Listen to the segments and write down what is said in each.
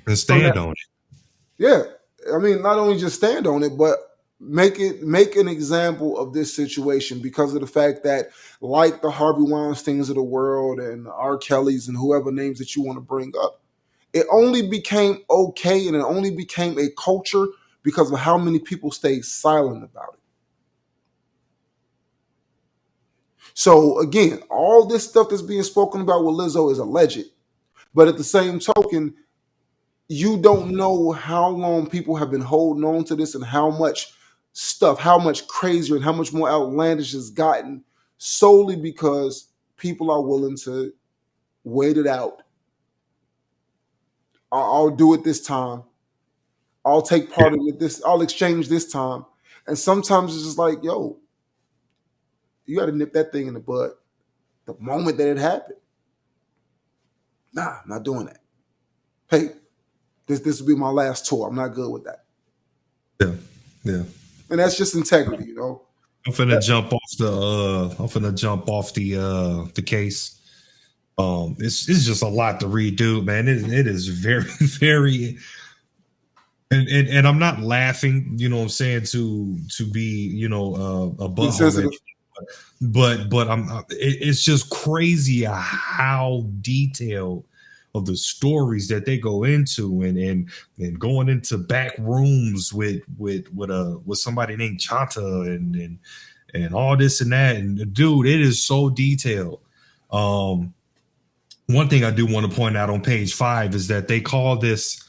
and From stand that, on it. yeah. I mean, not only just stand on it, but make an example of this situation because of the fact that, like the Harvey Weinsteins of the world and R. Kellys and whoever names that you want to bring up, it only became okay and it only became a culture because of how many people stayed silent about it. So again, all this stuff that's being spoken about with Lizzo is alleged. But at the same token, you don't know how long people have been holding on to this and how much stuff, how much crazier and how much more outlandish it's gotten solely because people are willing to wait it out. I'll do it this time. I'll take Yeah. part in it this. I'll exchange this time. And sometimes it's just like, yo, you got to nip that thing in the bud the moment that it happened. Nah, I'm not doing that. Hey, this will be my last tour. I'm not good with that. Yeah. Yeah. And that's just integrity, you know. I'm finna jump off the I'm finna jump off the case. It's just a lot to read, dude, man. It is very, very, and I'm not laughing, you know what I'm saying, to be, a butthole at Insensitive. you, but it's just crazy how detailed of the stories that they go into, and going into back rooms with somebody named Chanta, and all this and that, and dude, it is so detailed. um One thing I do want to point out on page 5 is that they call this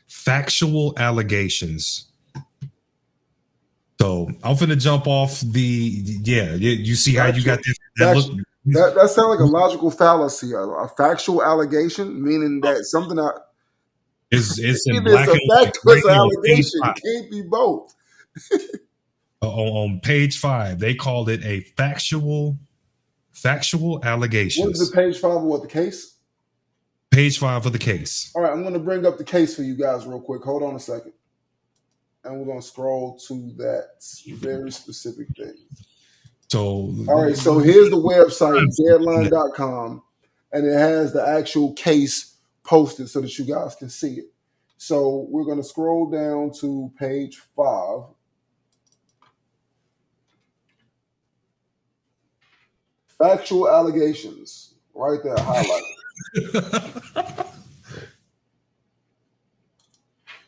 factual allegations. So I'm finna jump off yeah. You see how you got Factual. this that look. Fact, that sounds like a logical fallacy, a factual allegation, meaning that something It's in either it's black a and white fact or right it's an here on page allegation. It 5. can't be both. On page 5, they called it a factual What is the allegations. page five of what the case? Page 5 of the case. All right, I'm going to bring up the case for you guys real quick. Hold on a second. And we're going to scroll to that very specific thing. So All right, so here's the website, deadline.com, and it has the actual case posted so that you guys can see it. So we're going to scroll down to page 5. Factual allegations, right there, highlighted.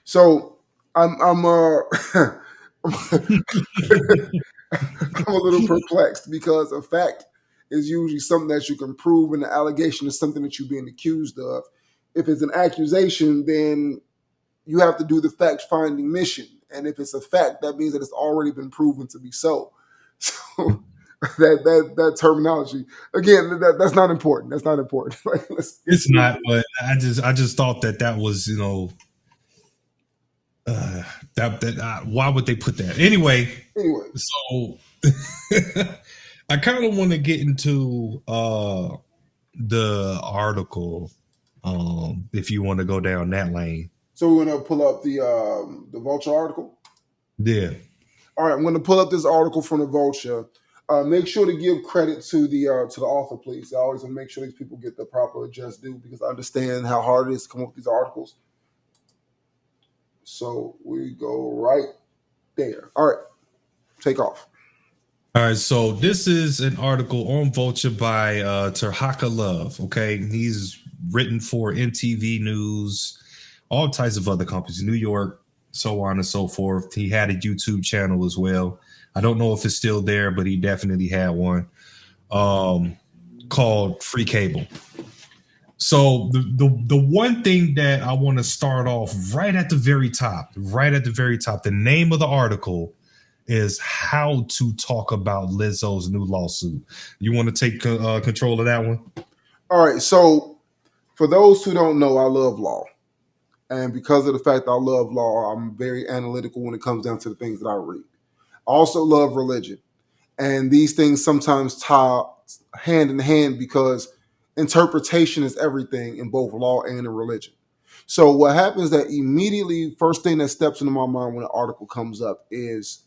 So I'm I'm a little perplexed because a fact is usually something that you can prove, and the allegation is something that you're being accused of. If it's an accusation, then you have to do the fact finding mission, and if it's a fact, that means that it's already been proven to be so. So that terminology again, that's not important. That's not important. Like, let's it's move not, but I just thought that was, uh, that why would they put that anyway? on. Anyway, So I kind of want to get into the article, if you want to go down that lane. so we're gonna pull up the Vulture article. Yeah. All right, I'm going to pull up this article from the Vulture. Make sure to give credit to the author, please. I always want to make sure these people get the proper just due because I understand how hard it is to come up with these articles. So we go right there. All right, take off. All right, so this is an article on Vulture by Terhaka Love. Okay, he's written for MTV News, all types of other companies, New York, so on and so forth. He had a YouTube channel as well. I don't know if it's still there, but he definitely had one, um, called Free Cable. So the one thing that I want to start off right at the very top, the name of the article is "How to Talk About Lizzo's New Lawsuit." You want to take control of that one? All right, so for those who don't know, I love law. And because of the fact I love law, I'm very analytical when it comes down to the things that I read. I also love religion. And these things sometimes tie hand in hand because interpretation is everything in both law and in religion. So what happens that immediately first thing that steps into my mind when an article comes up is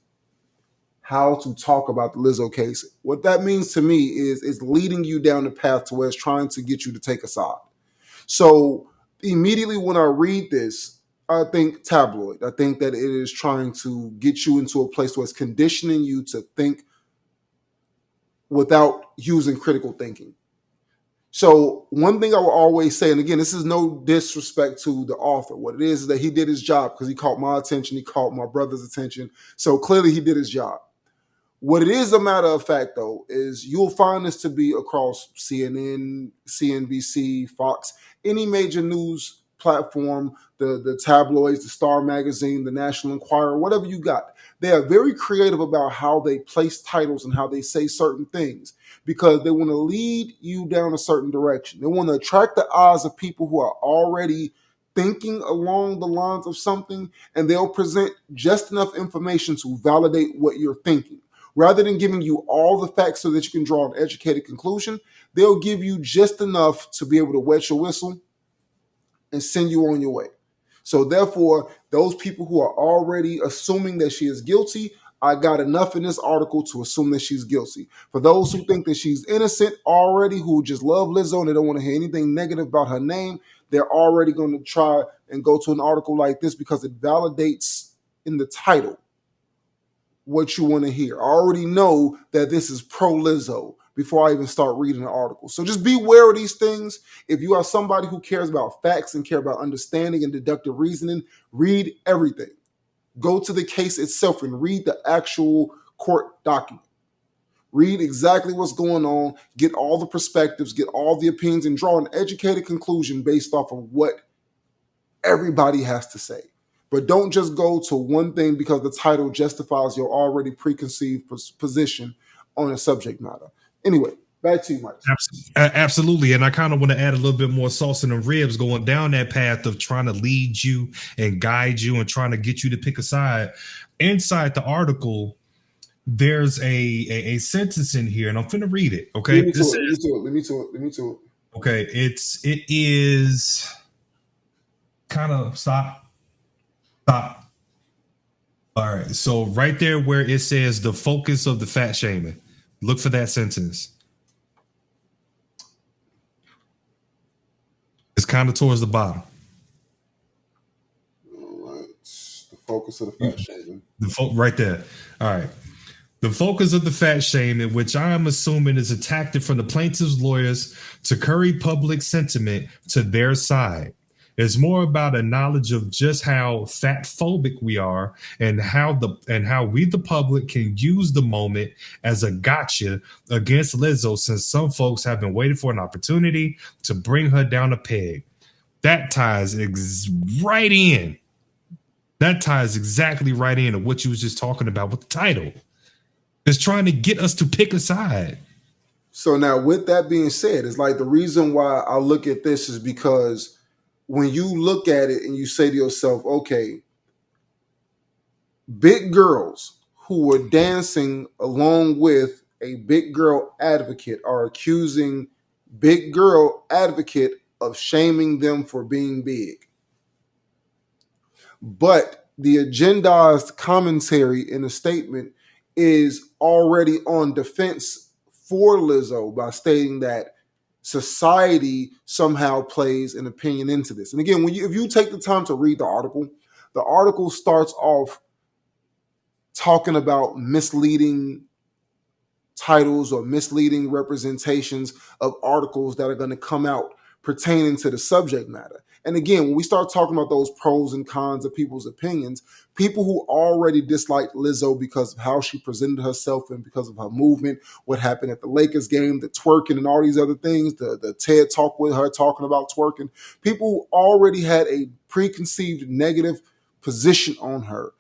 how to talk about the Lizzo case. What that means to me is leading you down the path to where it's trying to get you to take a side. So immediately when I read this, I think tabloid. I think that it is trying to get you into a place where it's conditioning you to think without using critical thinking. So one thing I will always say, and again, this is no disrespect to the author. What it is that he did his job because he caught my attention, he caught my brother's attention. So clearly he did his job. What it is, a matter of fact, though, is you'll find this to be across CNN, CNBC, Fox, any major news platform, the tabloids, the Star Magazine, the National Enquirer, whatever you got. They are very creative about how they place titles and how they say certain things because they want to lead you down a certain direction. They want to attract the eyes of people who are already thinking along the lines of something, and they'll present just enough information to validate what you're thinking. Rather than giving you all the facts so that you can draw an educated conclusion, they'll give you just enough to be able to wet your whistle and send you on your way. So therefore, those people who are already assuming that she is guilty, I got enough in this article to assume that she's guilty. For those who think that she's innocent already, who just love Lizzo and they don't want to hear anything negative about her name, they're already going to try and go to an article like this because it validates in the title what you want to hear. I already know that this is pro Lizzo before I even start reading the article. So just be aware of these things. If you are somebody who cares about facts and care about understanding and deductive reasoning, read everything. Go to the case itself and read the actual court document. Read exactly what's going on, get all the perspectives, get all the opinions, and draw an educated conclusion based off of what everybody has to say. But don't just go to one thing because the title justifies your already preconceived position on a subject matter. Anyway, back to you, Mike. Absolutely. And I kind of want to add a little bit more sauce in the ribs going down that path of trying to lead you and guide you and trying to get you to pick a side. Inside the article, there's a sentence in here, and I'm finna read it. Okay. Let me to This it. Let is me to it. Let me to it. Let me to it. okay. It is kind of stop. All right. So right there where it says the focus of the fat shaming, look for that sentence. It's kind of towards the bottom. All right. The focus of the fat shaming. Right there. All right. The focus of the fat shaming, which I am assuming is a tactic from the plaintiff's lawyers to curry public sentiment to their side. It's more about a knowledge of just how fat phobic we are and how we the public can use the moment as a gotcha against Lizzo, since some folks have been waiting for an opportunity to bring her down a peg. That ties right in. That ties exactly right into what you was just talking about with the title. It's trying to get us to pick a side. So now, with that being said, it's like the reason why I look at this is because when you look at it and you say to yourself, okay, big girls who were dancing along with a big girl advocate are accusing big girl advocate of shaming them for being big. But the agendized commentary in the statement is already on defense for Lizzo by stating that society somehow plays an opinion into this. And again, if you take the time to read the article starts off talking about misleading titles or misleading representations of articles that are going to come out pertaining to the subject matter. And again, when we start talking about those pros and cons of people's opinions, people who already disliked Lizzo because of how she presented herself and because of her movement, what happened at the Lakers game, the twerking and all these other things, the TED talk with her talking about twerking, people who already had a preconceived negative position on her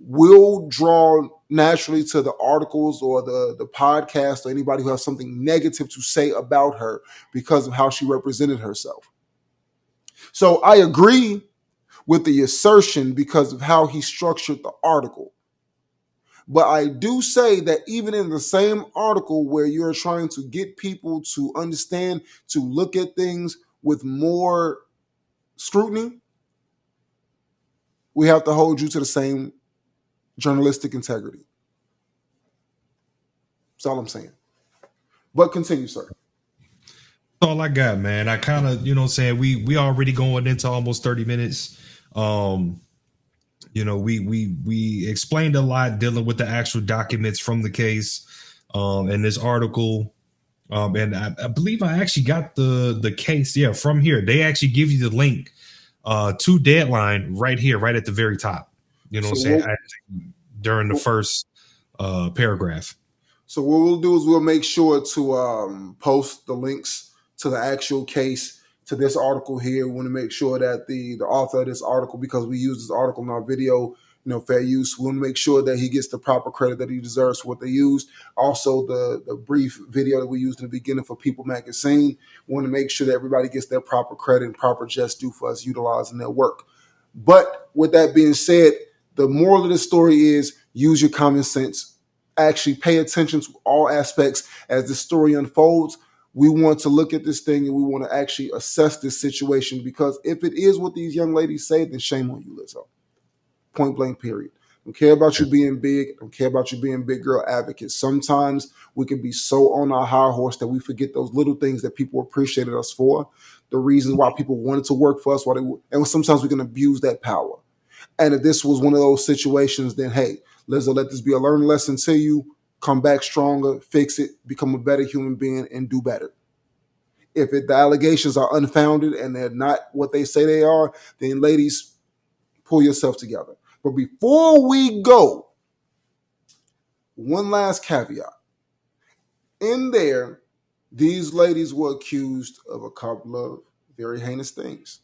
will draw naturally to the articles or the podcast or anybody who has something negative to say about her because of how she represented herself. So I agree with the assertion because of how he structured the article. But I do say that even in the same article where you're trying to get people to understand, to look at things with more scrutiny, we have to hold you to the same journalistic integrity. That's all I'm saying. But continue, sir. all I got, man. I kind of, you know what I'm saying, we already going into almost 30 minutes. Um, we explained a lot dealing with the actual documents from the case, and this article. And I believe I actually got the case, yeah, from here. They actually give you the link to Deadline right here, right at the very top. You know what So I'm saying? what During the first paragraph. So what we'll do is we'll make sure to post the links to the actual case to this article here. We want to make sure that the author of this article, because we use this article in our video, fair use. We want to make sure that he gets the proper credit that he deserves for what they used. Also, the brief video that we used in the beginning for People Magazine. We want to make sure that everybody gets their proper credit and proper just due for us utilizing their work. But with that being said, the moral of the story is use your common sense. Actually pay attention to all aspects as the story unfolds. We want to look at this thing and we want to actually assess this situation, because if it is what these young ladies say, then shame on you, Lizzo. Point blank, period. Don't care about you being big. Don't care about you being big girl advocates. Sometimes we can be so on our high horse that we forget those little things that people appreciated us for, the reasons why people wanted to work for us, and sometimes we can abuse that power. And if this was one of those situations, then hey, Lizzo, let this be a learning lesson to you. Come back stronger, fix it, become a better human being, and do better. If the allegations are unfounded and they're not what they say they are, then ladies, pull yourself together. But before we go, one last caveat. In there, these ladies were accused of a couple of very heinous things.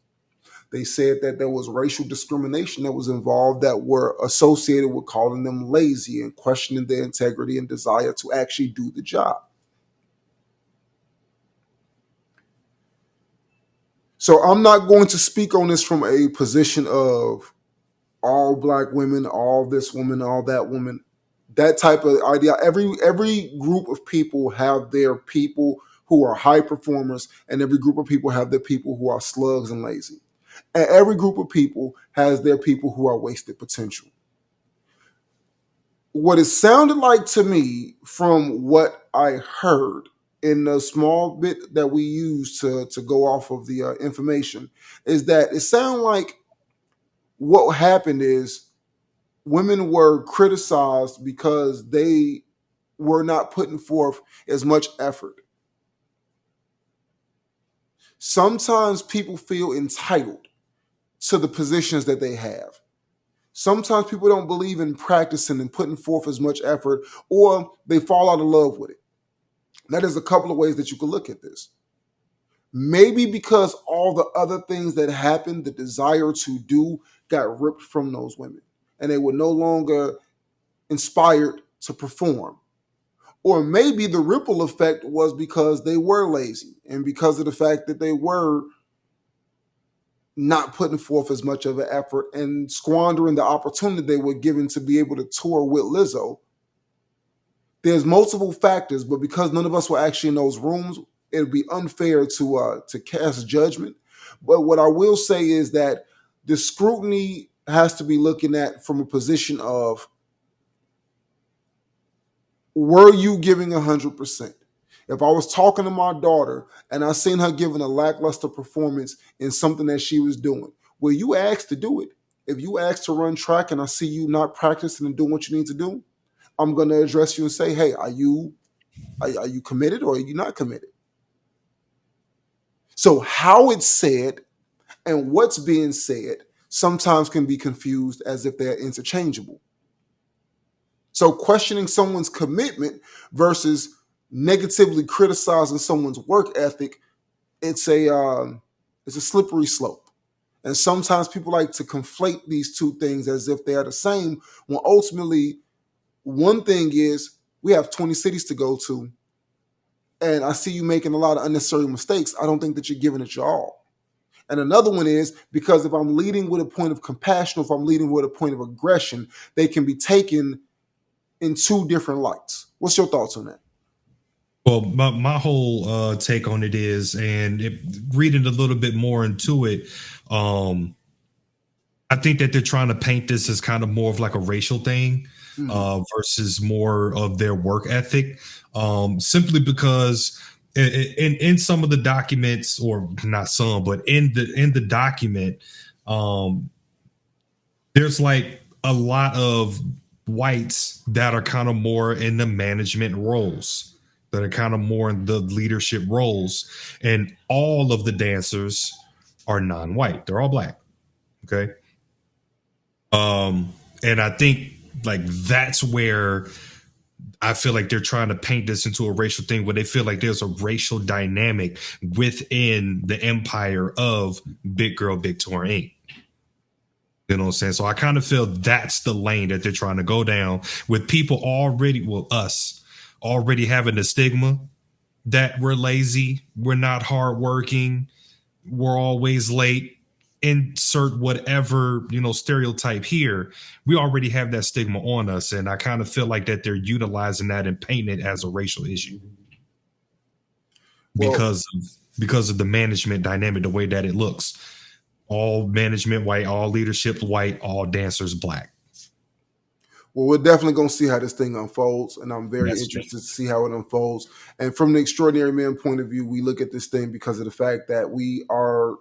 They said that there was racial discrimination that was involved that were associated with calling them lazy and questioning their integrity and desire to actually do the job. So I'm not going to speak on this from a position of all black women, all this woman, all that woman. That type of idea. Every group of people have their people who are high performers, and every group of people have their people who are slugs and lazy. And every group of people has their people who are wasted potential. What it sounded like to me from what I heard in the small bit that we used to go off of the information is that it sounded like what happened is women were criticized because they were not putting forth as much effort. Sometimes people feel entitled to the positions that they have. Sometimes people don't believe in practicing and putting forth as much effort, or they fall out of love with it. Now, there's a couple of ways that you could look at this. Maybe because all the other things that happened, the desire to do got ripped from those women, and they were no longer inspired to perform. Or maybe the ripple effect was because they were lazy and because of the fact that they were not putting forth as much of an effort and squandering the opportunity they were given to be able to tour with Lizzo. There's multiple factors, but because none of us were actually in those rooms, it'd be unfair to cast judgment. But what I will say is that the scrutiny has to be looking at from a position of, were you giving 100%? If I was talking to my daughter and I seen her giving a lackluster performance in something that she was doing, well, you asked to do it. If you asked to run track and I see you not practicing and doing what you need to do, I'm going to address you and say, hey, are you committed or are you not committed? So how it's said and what's being said sometimes can be confused as if they're interchangeable. So questioning someone's commitment versus negatively criticizing someone's work ethic, it's a slippery slope. And sometimes people like to conflate these two things as if they are the same, when ultimately one thing is we have 20 cities to go to, and I see you making a lot of unnecessary mistakes. I don't think that you're giving it your all. And another one is because if I'm leading with a point of compassion, or if I'm leading with a point of aggression, they can be taken in two different lights. What's your thoughts on that? Well, my whole take on it is, and reading a little bit more into it, um, I think that they're trying to paint this as kind of more of like a racial thing Mm, versus more of their work ethic. Simply because in some of the documents, or not some, but in the document, um, there's like a lot of whites that are kind of more in the management roles, that are kind of more in the leadership roles, and all of the dancers are non-white. They're all black. Okay. Um, and I think like that's where I feel like they're trying to paint this into a racial thing, where they feel like there's a racial dynamic within the empire of Big Girl Big Tour Inc. You know what I'm saying? So I kind of feel that's the lane that they're trying to go down, with people already, well, us already having the stigma that we're lazy, we're not hardworking, we're always late. Insert whatever, stereotype here. We already have that stigma on us, and I kind of feel like that they're utilizing that and painting it as a racial issue Well, because of the management dynamic, the way that it looks. All management white, all leadership white, all dancers black. Well, we're definitely going to see how this thing unfolds, and I'm very That's me. interested to see how it unfolds. And from the extraordinary man point of view, we look at this thing because of the fact that we are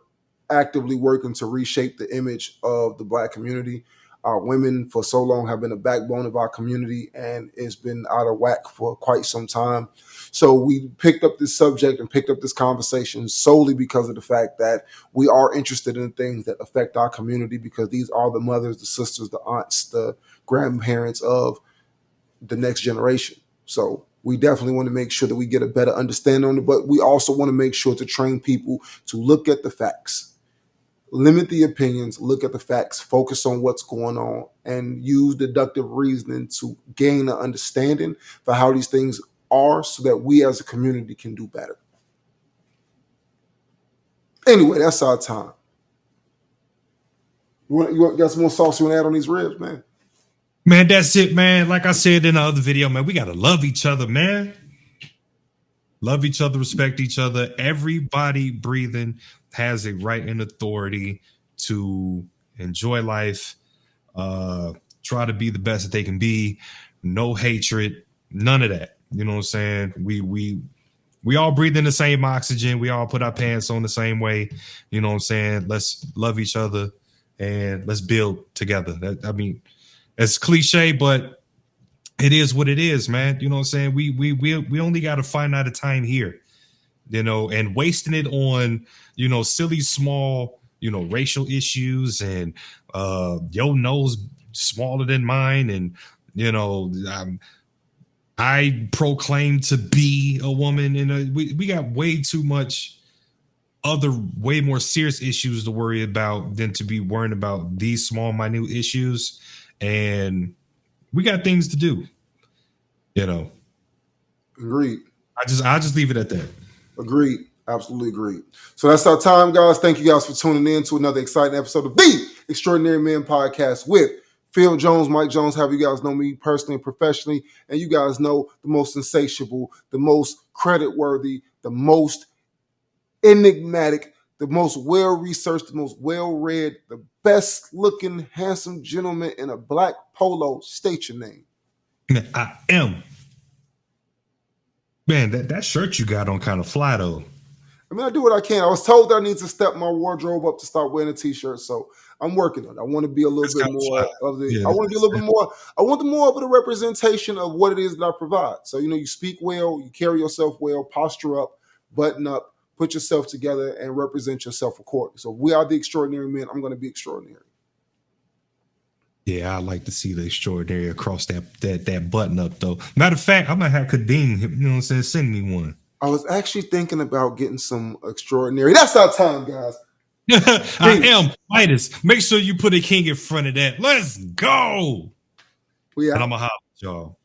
actively working to reshape the image of the black community. Our women for so long have been the backbone of our community, and it's been out of whack for quite some time. So we picked up this subject and picked up this conversation solely because of the fact that we are interested in things that affect our community, because these are the mothers, the sisters, the aunts, the grandparents of the next generation. So we definitely want to make sure that we get a better understanding on it, but we also want to make sure to train people to look at the facts, limit the opinions, look at the facts, focus on what's going on, and use deductive reasoning to gain an understanding for how these things are, so that we as a community can do better. Anyway, that's our time. You got some more sauce you want to add on these ribs, man? Man, that's it, man. Like I said in the other video, man, we gotta love each other, man. Love each other, respect each other. Everybody breathing has a right and authority to enjoy life, uh, try to be the best that they can be. No hatred, none of that. You know what I'm saying? We all breathe in the same oxygen. We all put our pants on the same way. You know what I'm saying? Let's love each other and let's build together. I mean, it's cliche, but it is what it is, man. You know what I'm saying? We only got a finite of time here, and wasting it on, silly small, racial issues, and your nose smaller than mine, and I proclaim to be a woman, and we got way too much other, way more serious issues to worry about than to be worrying about these small, minute issues, and we got things to do. You know, Agreed. I just leave it at that. Agreed. Absolutely agreed. So that's our time, guys. Thank you guys for tuning in to another exciting episode of the Extraordinary Men Podcast with Phil Jones, Mike Jones. Have you guys know me personally and professionally, and you guys know the most insatiable, the most credit worthy, the most enigmatic, the most well researched, the most well read, the best looking, handsome gentleman in a black polo. State your name. I am. Man, that shirt you got on kind of fly though. I mean, I do what I can. I was told that I need to step my wardrobe up to start wearing a t-shirt, so I'm working on it. I want to be a little That's bit kind of fly. more of the. Yeah, I want to be a little bit more. I want the more of the representation of what it is that I provide. So you speak well, you carry yourself well, posture up, button up, put yourself together, and represent yourself accordingly. So if we are the extraordinary men. I'm going to be extraordinary. yeah. I like to see the extraordinary across that button up though. Matter of fact, I might have Kadeem. You know what I'm saying? Send me one. I was actually thinking about getting some extraordinary. That's our time, guys. I am Midas. Make sure you put a king in front of that. Let's go. We And out. I'm a holler at y'all.